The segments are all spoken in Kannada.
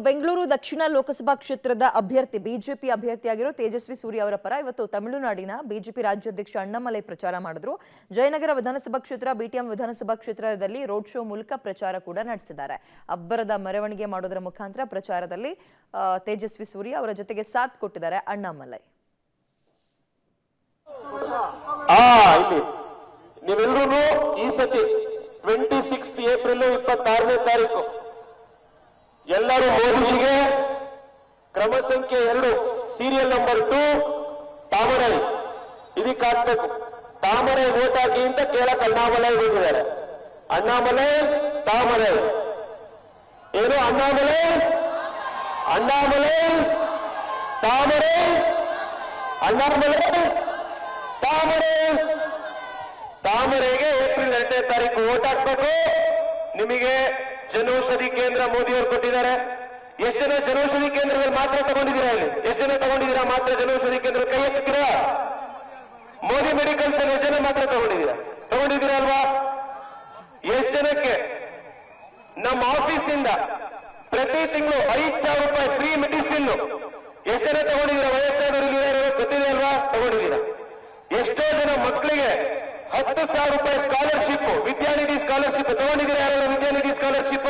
ಬೆಂಗಳೂರು ದಕ್ಷಿಣ ಲೋಕಸಭಾ ಕ್ಷೇತ್ರದ ಅಭ್ಯರ್ಥಿ ಬಿಜೆಪಿ ಅಭ್ಯರ್ಥಿಯಾಗಿರೋ ತೇಜಸ್ವಿ ಸೂರ್ಯ ಅವರ ಪರ ಇವತ್ತು ತಮಿಳುನಾಡಿನ ಬಿಜೆಪಿ ರಾಜ್ಯಾಧ್ಯಕ್ಷ ಅಣ್ಣಾಮಲೈ ಪ್ರಚಾರ ಮಾಡಿದ್ರು. ಜಯನಗರ ವಿಧಾನಸಭಾ ಕ್ಷೇತ್ರ, ಬಿಟಿಎಂ ವಿಧಾನಸಭಾ ಕ್ಷೇತ್ರದಲ್ಲಿ ರೋಡ್ ಶೋ ಮೂಲಕ ಪ್ರಚಾರ ಕೂಡ ನಡೆಸಿದ್ದಾರೆ. ಅಬ್ಬರದ ಮೆರವಣಿಗೆ ಮಾಡೋದರ ಮುಖಾಂತರ ಪ್ರಚಾರದಲ್ಲಿ ತೇಜಸ್ವಿ ಸೂರ್ಯ ಅವರ ಜೊತೆಗೆ ಸಾಥ್ ಕೊಟ್ಟಿದ್ದಾರೆ ಅಣ್ಣಾಮಲೈ. ನೀವೆಲ್ಲರೂ ಈ ಸತಿ 26 ಏಪ್ರಿಲ್ 26ನೇ ತಾರೀಕು ಎಲ್ಲರೂ ಮೋದಿಜಿಗೆ ಕ್ರಮ ಸಂಖ್ಯೆ 2 ಸೀರಿಯಲ್ ನಂಬರ್ 2 ತಾಮರೈ ಇದಕ್ಕೆ ಹಾಕ್ಬೇಕು. ತಾಮರೈ ವೋಟ್ ಹಾಕಿ ಅಂತ ಕೇಳಕ್ ಅಣ್ಣಾಮಲೈ ಹೋಗಿದ್ದಾರೆ. ಅಣ್ಣಾಮಲೈ ತಾಮರೈ ಏನು ಅಣ್ಣಾಮಲೈ ಅಣ್ಣಾಮಲೈ ತಾಮರೈ ಅಣ್ಣಾಮಲೈ ತಾಮರೈ ತಾಮರೆಗೆ ಏಪ್ರಿಲ್ 2ನೇ ತಾರೀಕು ವೋಟ್ ಹಾಕ್ಬೇಕು. ನಿಮಗೆ ಜನೌಷಧಿ ಕೇಂದ್ರ ಮೋದಿಯವರು ಕೊಟ್ಟಿದ್ದಾರೆ. ಎಷ್ಟು ಜನ ಜನೌಷಧಿ ಕೇಂದ್ರದಲ್ಲಿ ಮಾತ್ರ ತಗೊಂಡಿದ್ದೀರಾ? ಇಲ್ಲಿ ಎಷ್ಟು ಜನ ತಗೊಂಡಿದ್ದೀರಾ? ಮಾತ್ರ ಜನೌಷಧಿ ಕೇಂದ್ರ ಕೈ ಎತ್ತಿದ್ದೀರಾ? ಮೋದಿ ಮೆಡಿಕಲ್ಸ್ ಅಲ್ಲಿ ಎಷ್ಟು ಜನ ಮಾತ್ರ ತಗೊಂಡಿದ್ದೀರಾ ಅಲ್ವಾ? ಎಷ್ಟು ಜನಕ್ಕೆ ನಮ್ಮ ಆಫೀಸಿಂದ ಪ್ರತಿ ತಿಂಗಳು 5,000 ರೂಪಾಯಿ ಫ್ರೀ ಮೆಡಿಸಿನ್ ಎಷ್ಟು ಜನ ತಗೊಂಡಿದ್ದೀರಾ? ವಯಸ್ಸಾದವರಿಗೆ ಗೊತ್ತಿದೆ ಅಲ್ವಾ? ತಗೊಂಡಿದ್ದೀರಾ? ಎಷ್ಟೋ ಜನ ಮಕ್ಕಳಿಗೆ 10,000 ರೂಪಾಯಿ ಸ್ಕಾಲರ್ಶಿಪ್, ವಿದ್ಯಾನಿಧಿ ಸ್ಕಾಲರ್ಶಿಪ್ ತಗೊಂಡಿದ್ದೀರಾ? ಯಾರು ವಿದ್ಯಾನಿಧಿ ಸ್ಕಾಲರ್ಶಿಪ್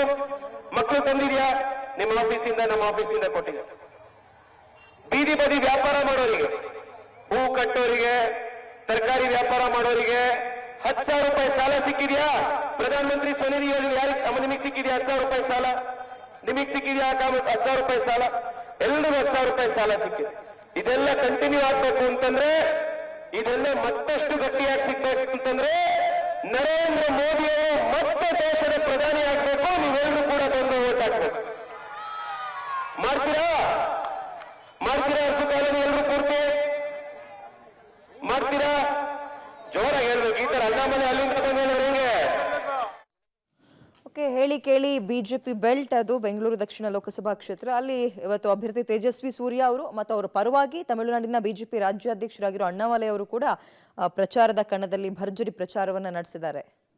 ಮಕ್ಕಳು ತಂದಿದ್ಯಾ? ನಿಮ್ಮ ಆಫೀಸಿಂದ ನಮ್ಮ ಆಫೀಸಿಂದ ಕೊಟ್ಟಿದೆ. ಬೀದಿ ಬದಿ ವ್ಯಾಪಾರ ಮಾಡೋರಿಗೆ, ಹೂ ಕಟ್ಟೋರಿಗೆ, ತರಕಾರಿ ವ್ಯಾಪಾರ ಮಾಡೋರಿಗೆ 10,000 ರೂಪಾಯಿ ಸಾಲ ಸಿಕ್ಕಿದ್ಯಾ? ಪ್ರಧಾನ ಮಂತ್ರಿ ಸ್ವನಿಧಿ ಯೋಜನೆ ಯಾರಿಗೆ ನಿಮಗೆ ಸಿಕ್ಕಿದ್ಯಾ? 10,000 ರೂಪಾಯಿ ಸಾಲ ನಿಮಗೆ ಸಿಕ್ಕಿದ್ಯಾ? 10,000 ರೂಪಾಯಿ ಸಾಲ, ಎಲ್ಲರಿಗೂ 10,000 ರೂಪಾಯಿ ಸಾಲ ಸಿಕ್ಕಿದೆ. ಇದೆಲ್ಲ ಕಂಟಿನ್ಯೂ ಆಗ್ಬೇಕು ಅಂತಂದ್ರೆ, ಇದೆಲ್ಲ ಮತ್ತಷ್ಟು ಗಟ್ಟಿಯಾಗಿ ಸಿಗ್ಬೇಕು ಅಂತಂದ್ರೆ ನರೇಂದ್ರ ಮೋದಿ ಅವರು ಮತ್ತೆ ದೇಶದ ಪ್ರಧಾನಿ ಆಗ್ಬೇಕು. ನೀವೆಲ್ಲರೂ ಕೂಡ ಬಂದು ವೋಟ್ ಹಾಕ್ಬೇಕು. ಮಾಡ್ತೀರಾ? ಅರ್ಸು ಕಾಲನಿ ಎಲ್ಲರೂ ಪೂರ್ತಿ ಮಾಡ್ತೀರಾ? ಜೋರಾಗಿ ಹೇಳ್ಬೇಕು. ಈ ತರ ಅಣ್ಣಾಮಲೈ ಅಲ್ಲಿಂದ ಬಂದು ಹೆಂಗೆ? ಹೇಳಿ ಕೇಳಿ ಬಿಜೆಪಿ ಬೆಲ್ಟ್ ಅದು ಬೆಂಗಳೂರು ದಕ್ಷಿಣ ಲೋಕಸಭಾ ಕ್ಷೇತ್ರ. ಅಲ್ಲಿ ಇವತ್ತು ಅಭ್ಯರ್ಥಿ ತೇಜಸ್ವಿ ಸೂರ್ಯ ಅವರು ಮತ್ತು ಅವರ ಪರವಾಗಿ ತಮಿಳುನಾಡಿನ ಬಿಜೆಪಿ ರಾಜ್ಯಾಧ್ಯಕ್ಷರಾಗಿರೋ ಅಣ್ಣಾಮಲೈ ಅವರು ಕೂಡ ಪ್ರಚಾರದ ಕಣದಲ್ಲಿ ಭರ್ಜರಿ ಪ್ರಚಾರವನ್ನು ನಡೆಸಿದ್ದಾರೆ.